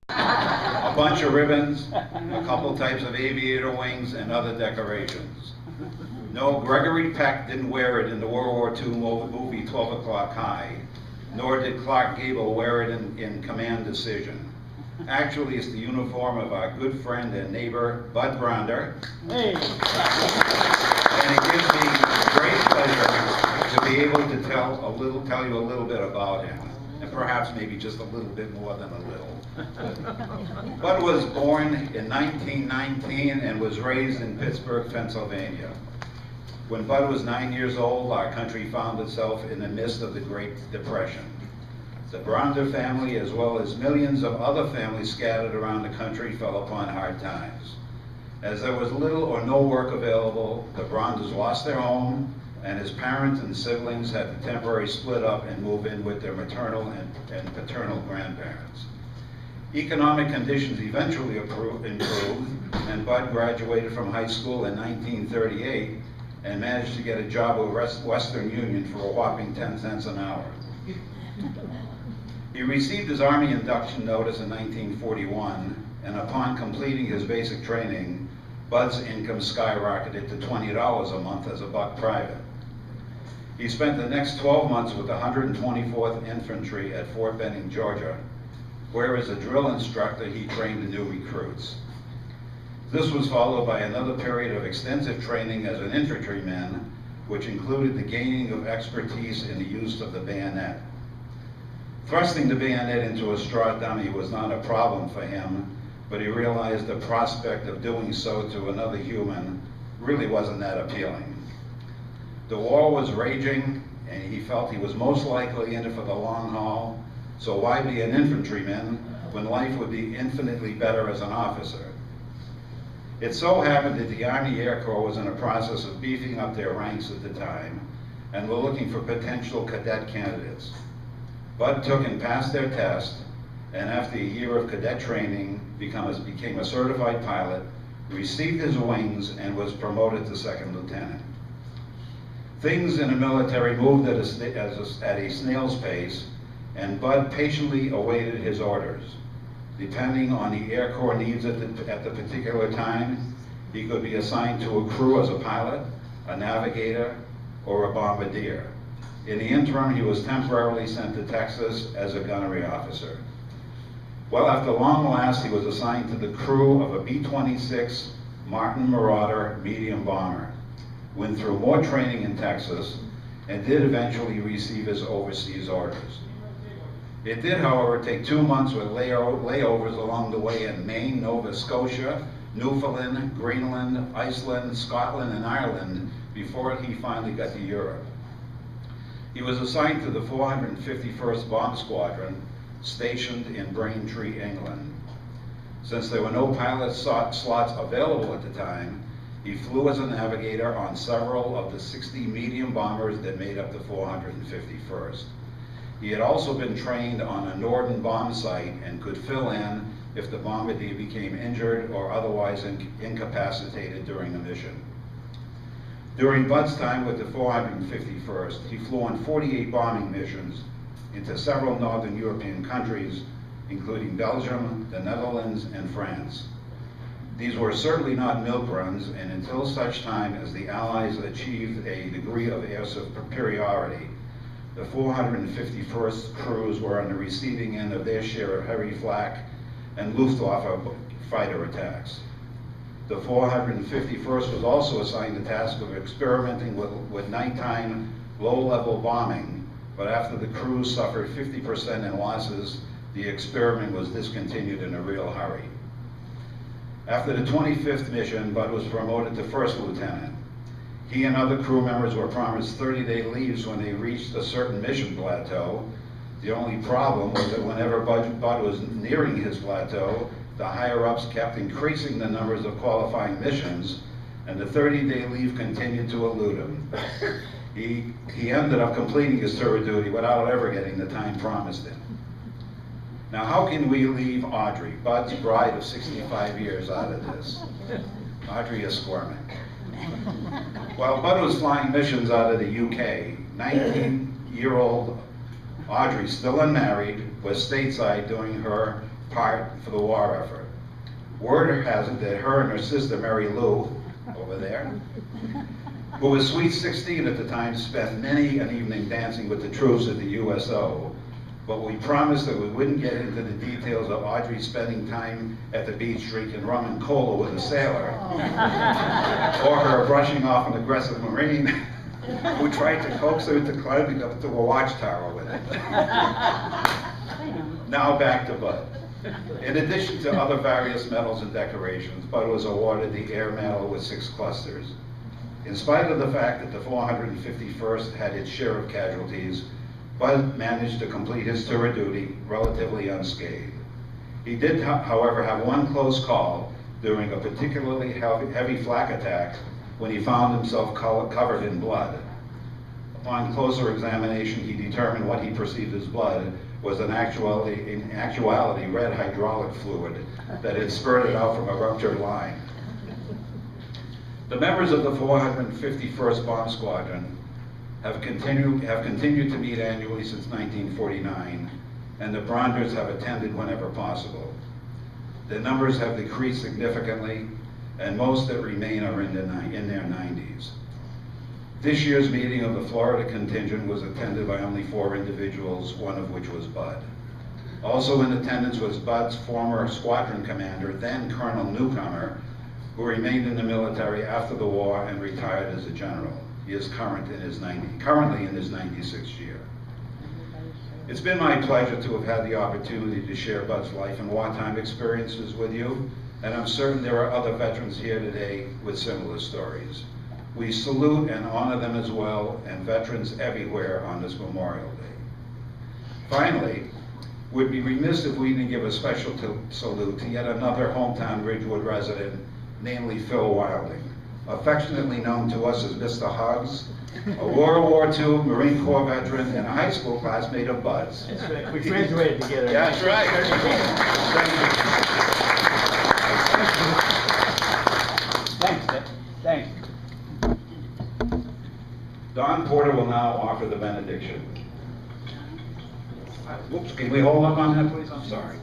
a bunch of ribbons, a couple types of aviator wings, and other decorations. No, Gregory Peck didn't wear it in the World War II movie 12 O'Clock High, nor did Clark Gable wear it in Command Decision. Actually, it's the uniform of our good friend and neighbor, Bud Bronder. Hey. And it gives me great pleasure to be able to tell you a little bit about him, and perhaps maybe just a little bit more than a little. Bud was born in 1919 and was raised in Pittsburgh, Pennsylvania. When Bud was 9 years old, our country found itself in the midst of the Great Depression. The Bronder family, as well as millions of other families scattered around the country, fell upon hard times. As there was little or no work available, the Bronders lost their home, and his parents and siblings had to temporarily split up and move in with their maternal and paternal grandparents. Economic conditions eventually improved, and Bud graduated from high school in 1938 and managed to get a job with Western Union for a whopping 10 cents an hour. He received his Army induction notice in 1941, and upon completing his basic training, Bud's income skyrocketed to $20 a month as a buck private. He spent the next 12 months with the 124th Infantry at Fort Benning, Georgia, where as a drill instructor he trained the new recruits. This was followed by another period of extensive training as an infantryman, which included the gaining of expertise in the use of the bayonet. Thrusting the bayonet into a straw dummy was not a problem for him, but he realized the prospect of doing so to another human really wasn't that appealing. The war was raging, and he felt he was most likely in it for the long haul, so why be an infantryman when life would be infinitely better as an officer? It so happened that the Army Air Corps was in the process of beefing up their ranks at the time, and were looking for potential cadet candidates. Bud took and passed their test, and after a year of cadet training, became a certified pilot, received his wings, and was promoted to second lieutenant. Things in the military moved at a snail's pace, and Bud patiently awaited his orders. Depending on the Air Corps needs at the particular time, he could be assigned to a crew as a pilot, a navigator, or a bombardier. In the interim, he was temporarily sent to Texas as a gunnery officer. Well, after long last, he was assigned to the crew of a B-26 Martin Marauder medium bomber, went through more training in Texas, and did eventually receive his overseas orders. It did, however, take 2 months with layovers along the way in Maine, Nova Scotia, Newfoundland, Greenland, Iceland, Scotland, and Ireland before he finally got to Europe. He was assigned to the 451st Bomb Squadron, stationed in Braintree, England. Since there were no pilot slots available at the time, he flew as a navigator on several of the 60 medium bombers that made up the 451st. He had also been trained on a Norden bomb site and could fill in if the bombardier became injured or otherwise incapacitated during a mission. During Bud's time with the 451st, he flew on 48 bombing missions into several Northern European countries, including Belgium, the Netherlands, and France. These were certainly not milk runs, and until such time as the Allies achieved a degree of air superiority, the 451st crews were on the receiving end of their share of heavy flak and Luftwaffe fighter attacks. The 451st was also assigned the task of experimenting with nighttime low-level bombing, but after the crews suffered 50% in losses, the experiment was discontinued in a real hurry. After the 25th mission, Bud was promoted to first lieutenant. He and other crew members were promised 30-day leaves when they reached a certain mission plateau. The only problem was that whenever Bud was nearing his plateau, the higher-ups kept increasing the numbers of qualifying missions, and the 30-day leave continued to elude him. He ended up completing his tour of duty without ever getting the time promised him. Now, how can we leave Audrey, Bud's bride of 65 years, out of this? Audrey is squirming. While Bud was flying missions out of the UK, 19-year-old Audrey, still unmarried, was stateside doing her part for the war effort. Word has it that her and her sister Mary Lou, over there, who was sweet 16 at the time, spent many an evening dancing with the troops at the USO. But we promised that we wouldn't get into the details of Audrey spending time at the beach drinking rum and cola with a sailor, or her brushing off an aggressive Marine who tried to coax her into climbing up to a watchtower with it. Now back to Bud. In addition to other various medals and decorations, Bud was awarded the Air Medal with 6 clusters. In spite of the fact that the 451st had its share of casualties, Bud managed to complete his tour of duty relatively unscathed. He did, however, have one close call during a particularly heavy flak attack when he found himself covered in blood. Upon closer examination, he determined what he perceived as blood was in actuality red hydraulic fluid that had spurted out from a ruptured line. The members of the 451st Bomb Squadron have continued to meet annually since 1949, and the Bronders have attended whenever possible. The numbers have decreased significantly, and most that remain are in their 90s. This year's meeting of the Florida contingent was attended by only 4 individuals, one of which was Bud. Also in attendance was Bud's former squadron commander, then Colonel Newcomer, who remained in the military after the war and retired as a general. He is currently in his 96th year. It's been my pleasure to have had the opportunity to share Bud's life and wartime experiences with you, and I'm certain there are other veterans here today with similar stories. We salute and honor them as well, and veterans everywhere on this Memorial Day. Finally, we'd be remiss if we didn't give a special salute to yet another hometown Ridgewood resident, namely Phil Wilding, affectionately known to us as Mr. Huggs, a World War II Marine Corps veteran and a high school classmate of Bud's. That's right. We graduated together. Yeah, that's right. Thanks, Dick. Thanks. Don Porter will now offer the benediction. Whoops, can we hold up on that, please? I'm sorry.